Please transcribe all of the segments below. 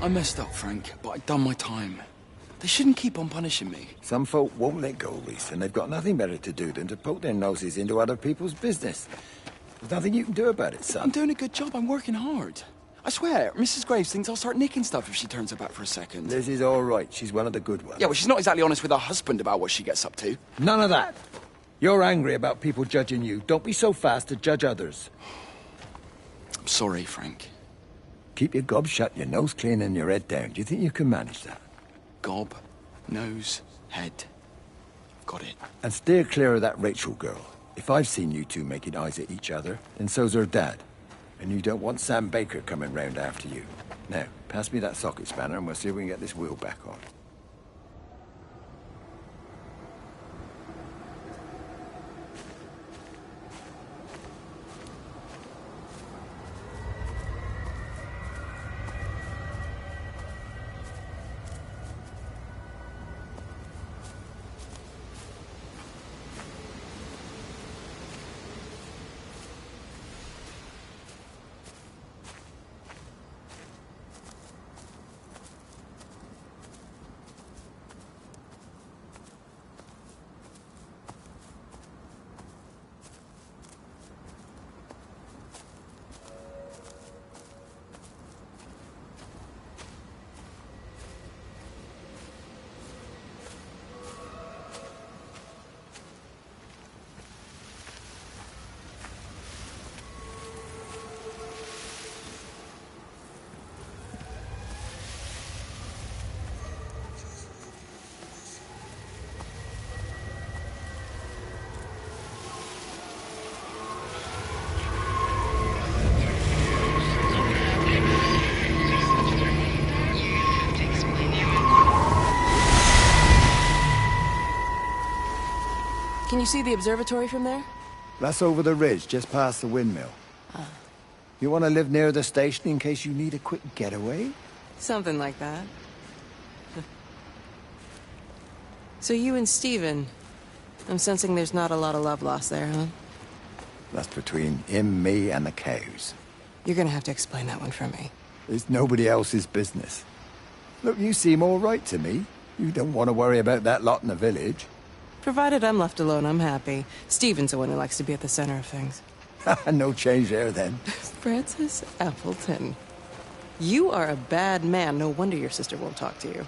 I messed up, Frank, but I'd done my time. They shouldn't keep on punishing me. Some folk won't let go, Reese, and they've got nothing better to do than to poke their noses into other people's business. There's nothing you can do about it, son. I'm doing a good job. I'm working hard. I swear, Mrs. Graves thinks I'll start nicking stuff if she turns her back for a second. Liz is all right. She's one of the good ones. Yeah, well, she's not exactly honest with her husband about what she gets up to. None of that. You're angry about people judging you. Don't be so fast to judge others. I'm sorry, Frank. Keep your gob shut, your nose clean, and your head down. Do you think you can manage that? Gob, nose, head. Got it. And steer clear of that Rachel girl. If I've seen you two making eyes at each other, then so's her dad. And you don't want Sam Baker coming round after you. Now, pass me that socket spanner and we'll see if we can get this wheel back on. Can you see the observatory from there? That's over the ridge, just past the windmill. Ah. You want to live near the station in case you need a quick getaway? Something like that. So you and Steven, I'm sensing there's not a lot of love lost there, huh? That's between him, me, and the cows. You're gonna have to explain that one for me. It's nobody else's business. Look, you seem all right to me. You don't want to worry about that lot in the village. Provided I'm left alone, I'm happy. Steven's the one who likes to be at the center of things. No change there, then. Francis Appleton. You are a bad man. No wonder your sister won't talk to you.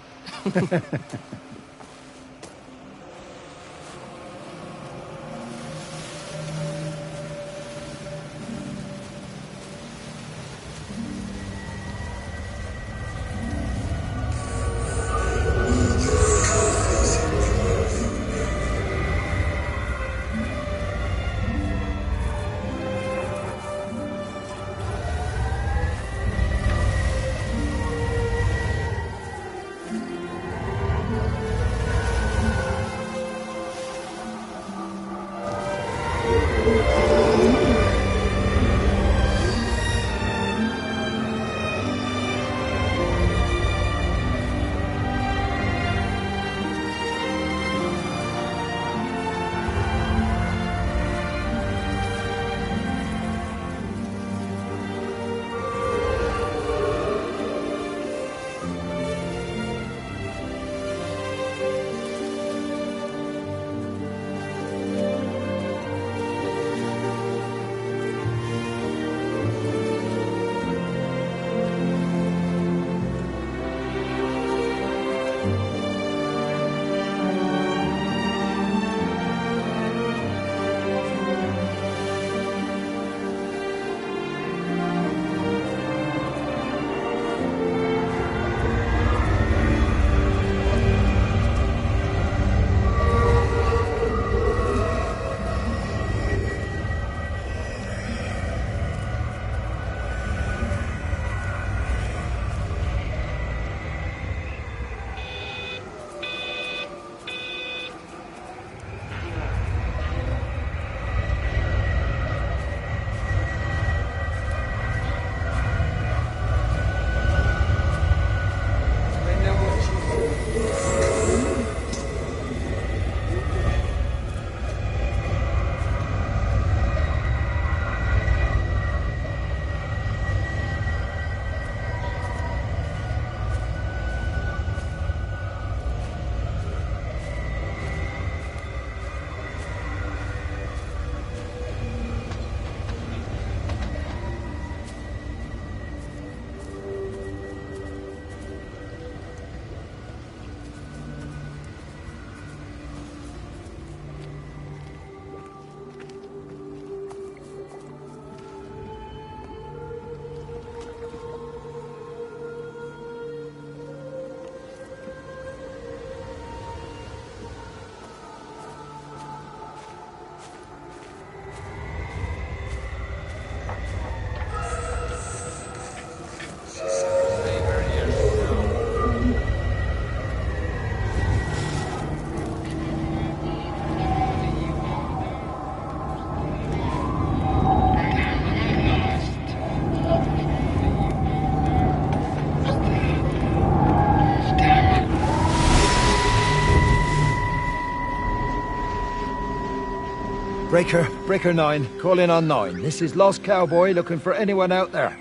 Breaker 9, call in on 9. This is Lost Cowboy looking for anyone out there.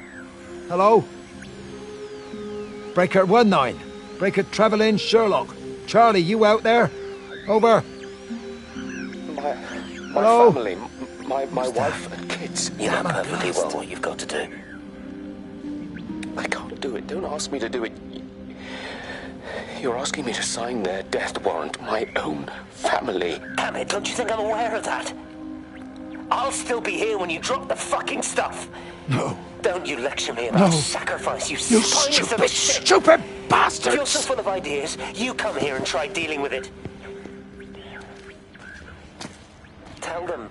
Hello? Breaker 19. Breaker Travelin Sherlock. Charlie, you out there? Over. My Hello? family, my wife and kids. You know perfectly well what you've got to do. I can't do it. Don't ask me to do it. You're asking me to sign their death warrant. My own family. Damn it, don't you think I'm aware of that? I'll still be here when you drop the fucking stuff. No. Don't you lecture me about No. sacrifice, you You spineless little shit. stupid If you're bastards! so full of ideas, you come here and try dealing with it. Tell them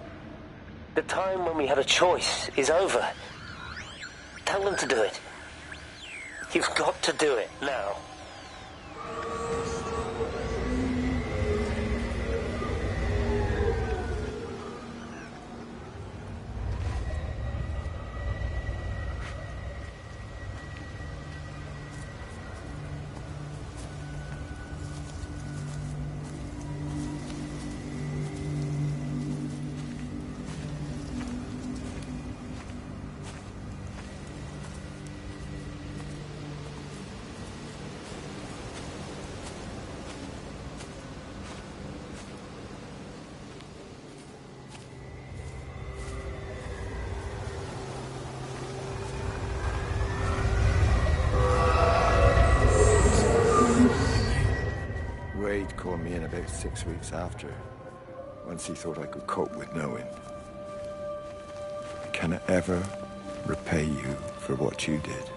the time when we had a choice is over. Tell them to do it. You've got to do it now. Wade called me in about 6 weeks after, once he thought I could cope with knowing. Can I ever repay you for what you did?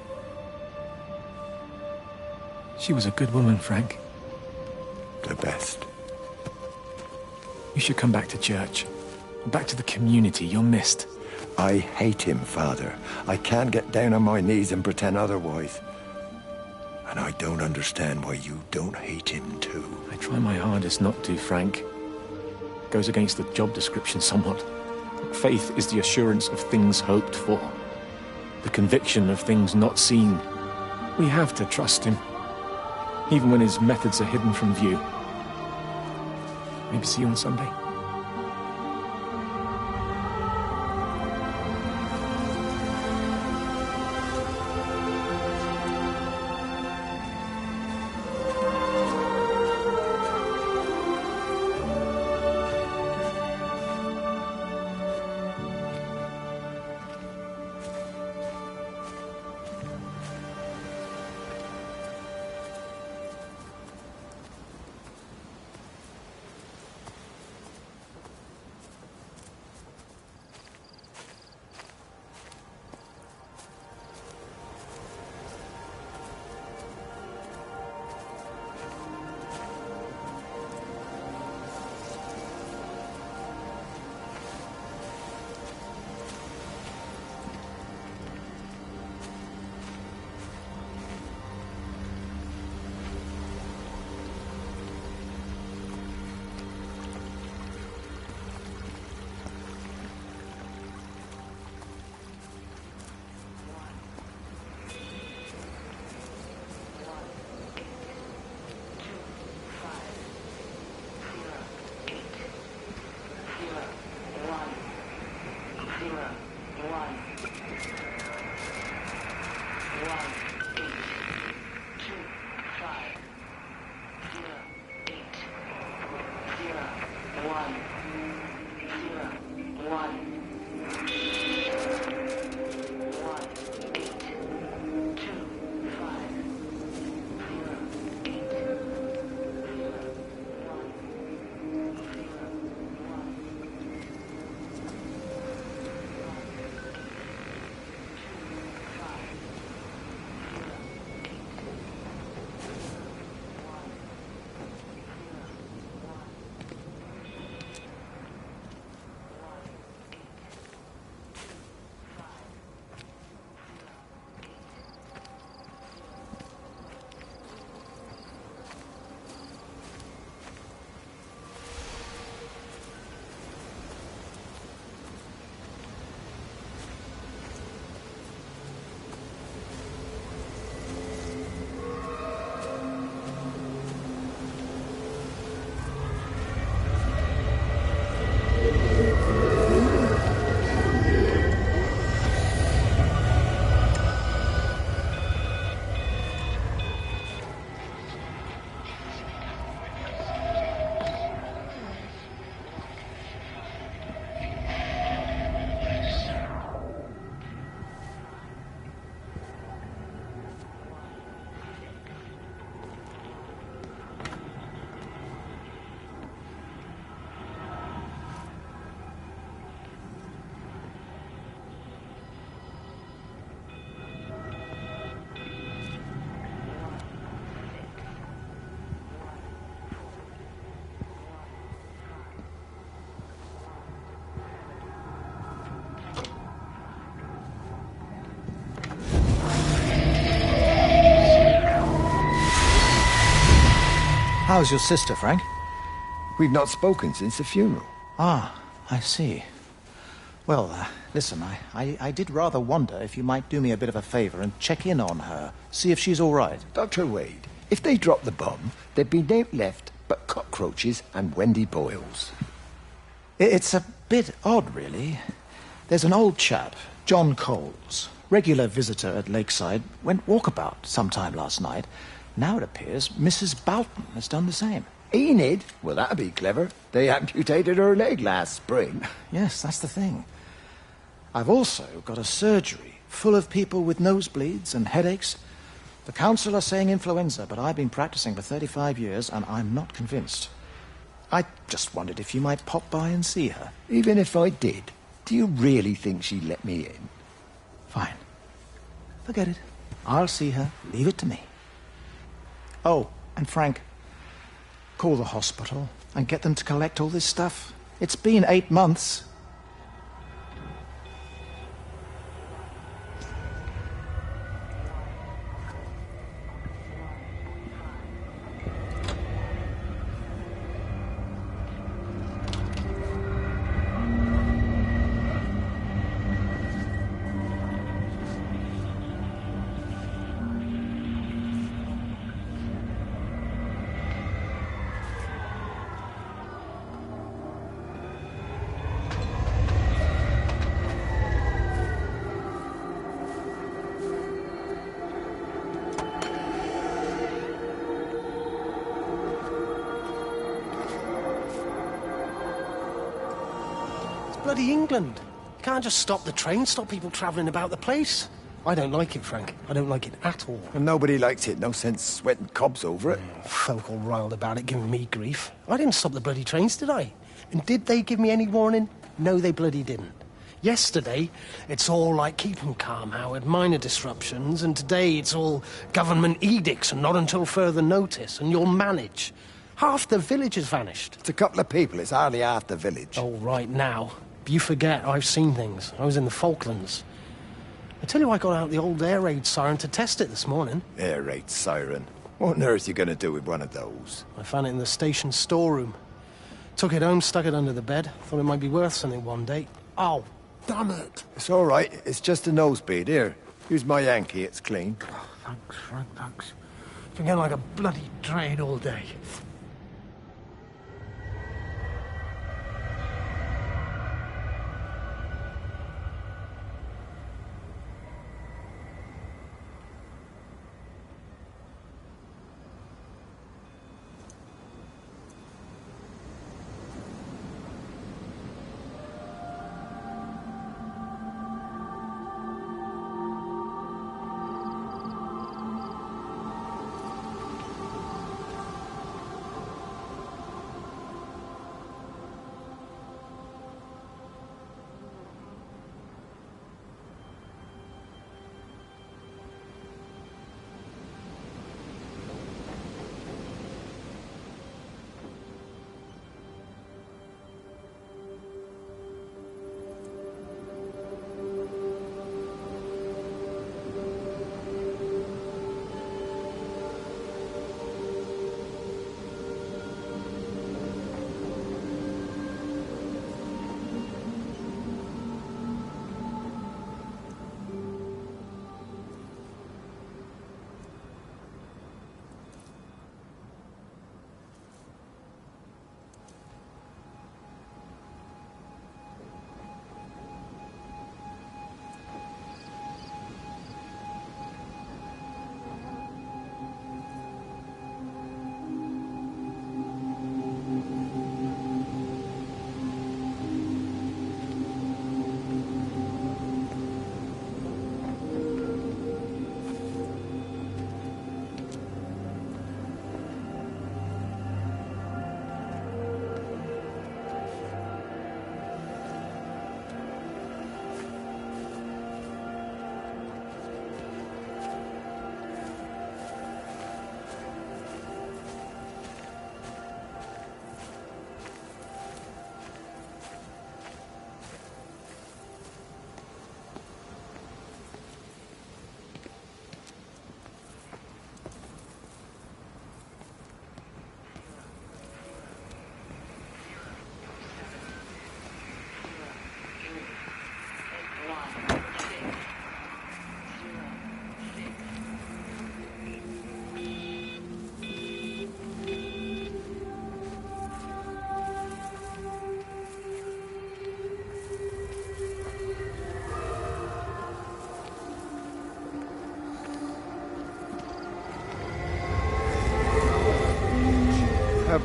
She was a good woman, Frank. The best. You should come back to church. Back to the community. You're missed. I hate him, Father. I can't get down on my knees and pretend otherwise. And I don't understand why you don't hate him too. I try my hardest not to, Frank. Goes against the job description somewhat. Faith is the assurance of things hoped for. The conviction of things not seen. We have to trust him. Even when his methods are hidden from view. Maybe see you on Sunday. How's your sister, Frank? We've not spoken since the funeral. Ah, I see. Well, listen, I did rather wonder if you might do me a bit of a favor and check in on her, see if she's all right. Dr. Wade, if they dropped the bomb, there'd be no left but cockroaches and Wendy Boyles. It's a bit odd, really. There's an old chap, John Coles, regular visitor at Lakeside, went walkabout sometime last night. Now it appears Mrs. Boughton has done the same. Enid? Well, that'd be clever. They amputated her leg last spring. Yes, that's the thing. I've also got a surgery full of people with nosebleeds and headaches. The council are saying influenza, but I've been practicing for 35 years and I'm not convinced. I just wondered if you might pop by and see her. Even if I did, do you really think she'd let me in? Fine. Forget it. I'll see her. Leave it to me. Oh, and Frank, call the hospital and get them to collect all this stuff. It's been 8 months. Bloody England. You can't just stop the train, stop people travelling about the place. I don't like it, Frank. I don't like it at all. And nobody likes it. No sense sweating cobs over it. Folk all riled about it, giving me grief. I didn't stop the bloody trains, did I? And did they give me any warning? No, they bloody didn't. Yesterday, it's all like, keep 'em calm, Howard, minor disruptions, and today it's all government edicts and not until further notice, and you'll manage. Half the village has vanished. It's a couple of people. It's hardly half the village. Oh, right now. You forget, I've seen things. I was in the Falklands. I tell you, I got out the old air raid siren to test it this morning. Air raid siren. What on earth are you going to do with one of those? I found it in the station storeroom. Took it home, stuck it under the bed. Thought it might be worth something one day. Oh, damn it. It's all right. It's just a nosebleed. Here, use my Yankee. It's clean. Oh, thanks, Frank, thanks. Been getting like a bloody train all day.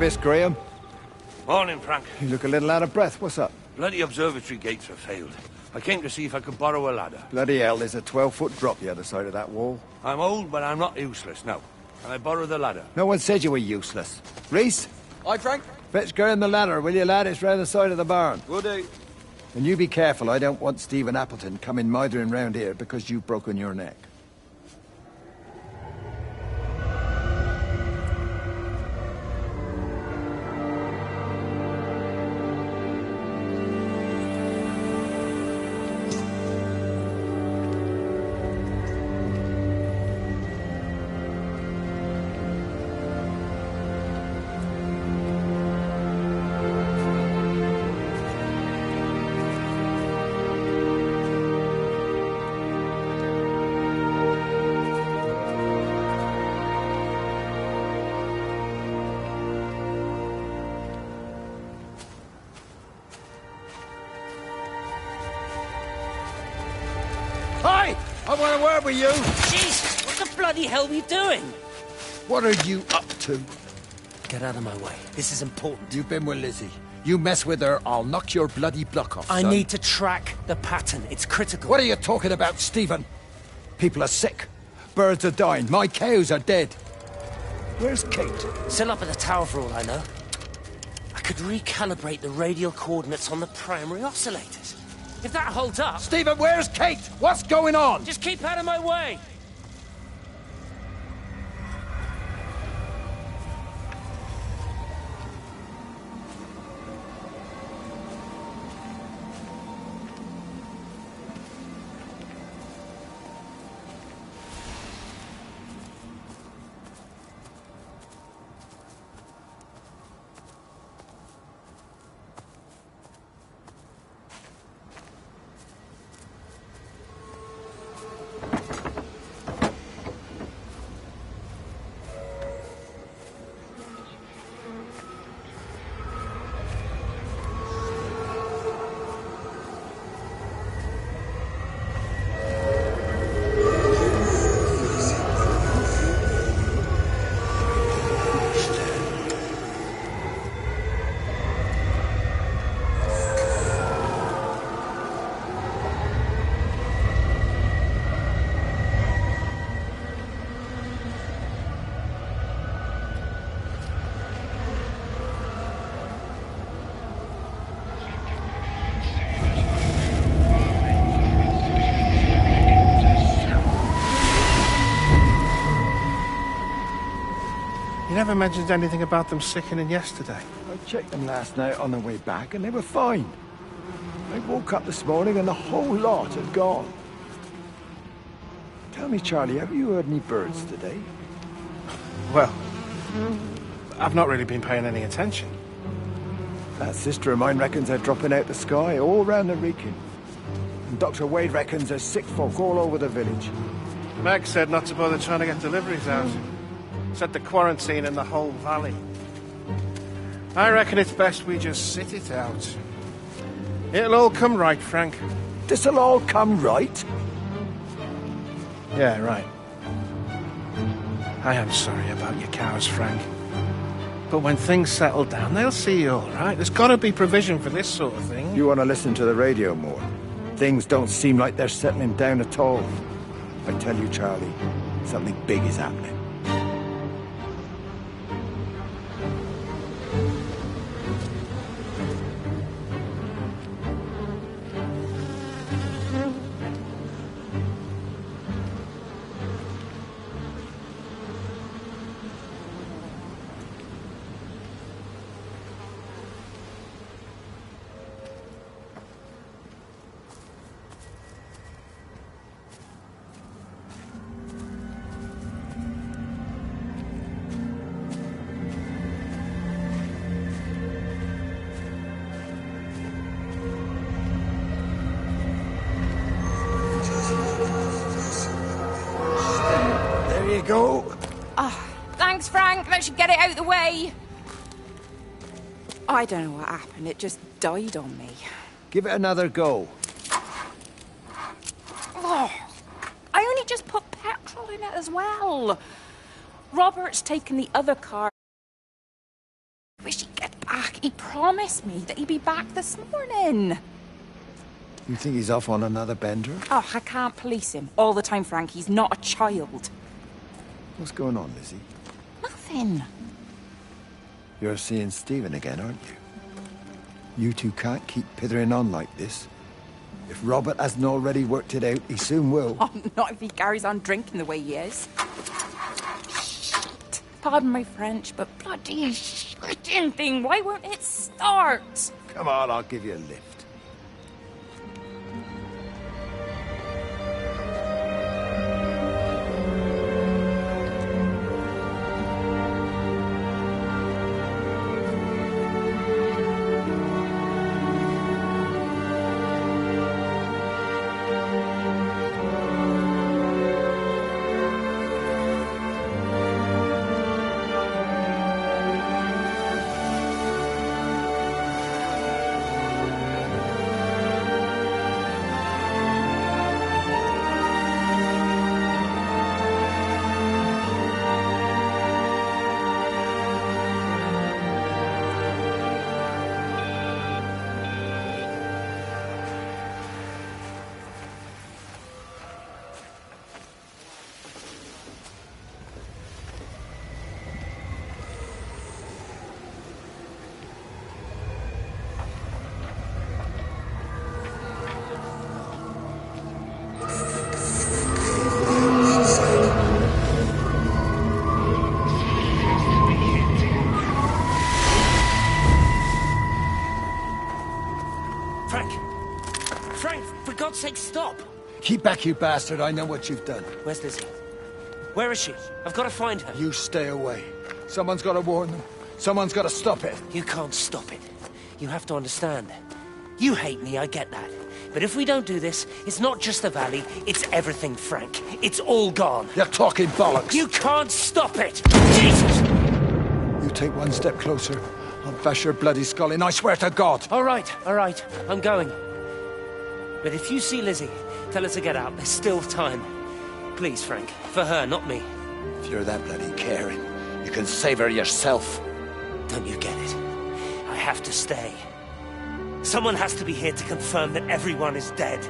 Miss Graham. Morning, Frank. You look a little out of breath. What's up? Bloody observatory gates have failed. I came to see if I could borrow a ladder. Bloody hell, there's a 12-foot drop the other side of that wall. I'm old, but I'm not useless, no. Can I borrow the ladder? No one said you were useless. Reese? Aye, Frank? Fetch Graham the ladder, will you, lad? It's round the side of the barn. Will do. And you be careful. I don't want Stephen Appleton coming mithering round here because you've broken your neck. Hi! I want a word with you! Jesus, what the bloody hell are you doing? What are you up to? Get out of my way. This is important. You've been with Lizzie. You mess with her, I'll knock your bloody block off, I son. need to track the pattern. It's critical. What are you talking about, Stephen? People are sick. Birds are dying. My cows are dead. Where's Kate? Still up at the tower for all I know. I could recalibrate the radial coordinates on the primary oscillators. If that holds up... Stephen, where's Kate? What's going on? Just keep out of my way! You never mentioned anything about them sickening yesterday. I checked them last night on the way back and they were fine. I woke up this morning and the whole lot had gone. Tell me, Charlie, have you heard any birds today? Well, I've not really been paying any attention. That sister of mine reckons they're dropping out the sky all round the Wrekin. And Dr. Wade reckons there's sick folk all over the village. Meg said not to bother trying to get deliveries out. Said the quarantine in the whole valley. I reckon it's best we just sit it out. It'll all come right, Frank. This'll all come right? Yeah, right. I am sorry about your cows, Frank. But when things settle down, they'll see you all right. There's got to be provision for this sort of thing. You want to listen to the radio more? Things don't seem like they're settling down at all. I tell you, Charlie, something big is happening. There you go. Thanks, Frank. That should get it out of the way. I don't know what happened. It just died on me. Give it another go. Oh, I only just put petrol in it as well. Robert's taken the other car. promised me that he'd be back this morning. You think he's off on another bender? Oh, I can't police him all the time, Frank. He's not a child. What's going on, Lizzie? Nothing. You're seeing Stephen again, aren't you? You two can't keep pithering on like this. If Robert hasn't already worked it out, he soon will. Oh, not if he carries on drinking the way he is. Shit. Pardon my French, but bloody shitting thing, why won't it start? Come on, I'll give you a lift. Stop! Keep back, you bastard. I know what you've done. Where's Lizzie? Where is she? I've got to find her. You stay away. Someone's got to warn them. Someone's got to stop it. You can't stop it. You have to understand. You hate me, I get that. But if we don't do this, it's not just the valley, it's everything, Frank. It's all gone. You're talking bollocks. You can't stop it! Jesus! You take one step closer, I'll bash your bloody skull in, I swear to God. All right, I'm going. But if you see Lizzie, tell her to get out. There's still time. Please, Frank. For her, not me. If you're that bloody caring, you can save her yourself. Don't you get it? I have to stay. Someone has to be here to confirm that everyone is dead.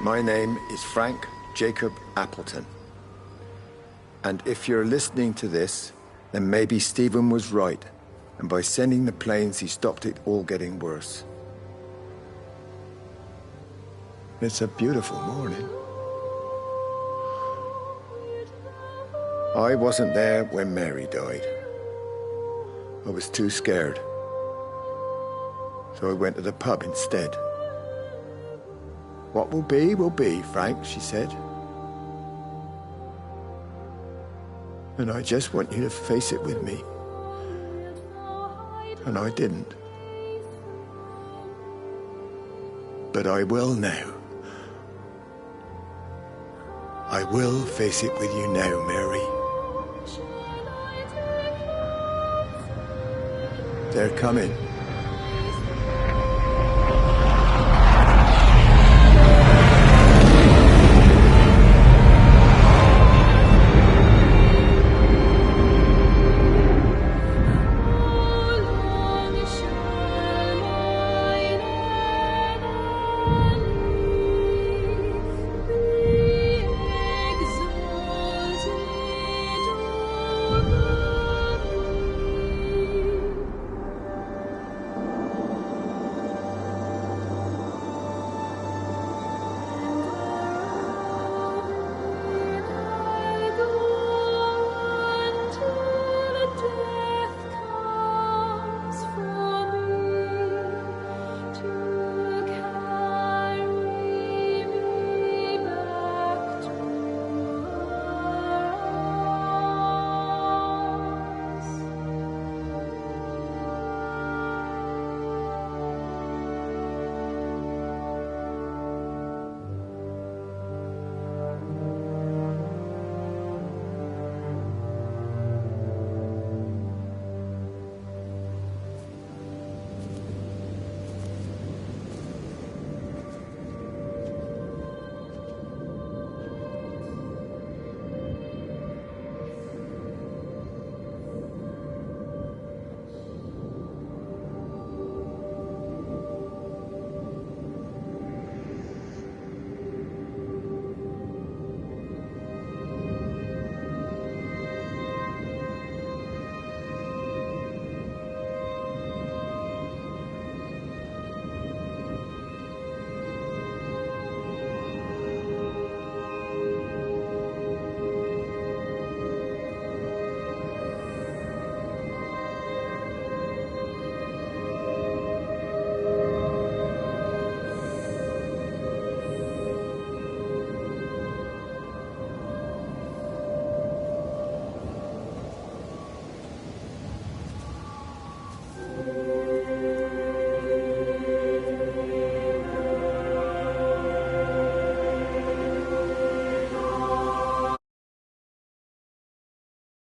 My name is Frank Jacob Appleton. And if you're listening to this, then maybe Stephen was right. And by sending the planes, he stopped it all getting worse. It's a beautiful morning. I wasn't there when Mary died. I was too scared. So I went to the pub instead. What will be, Frank, she said. And I just want you to face it with me. And I didn't. But I will now. I will face it with you now, Mary. They're coming.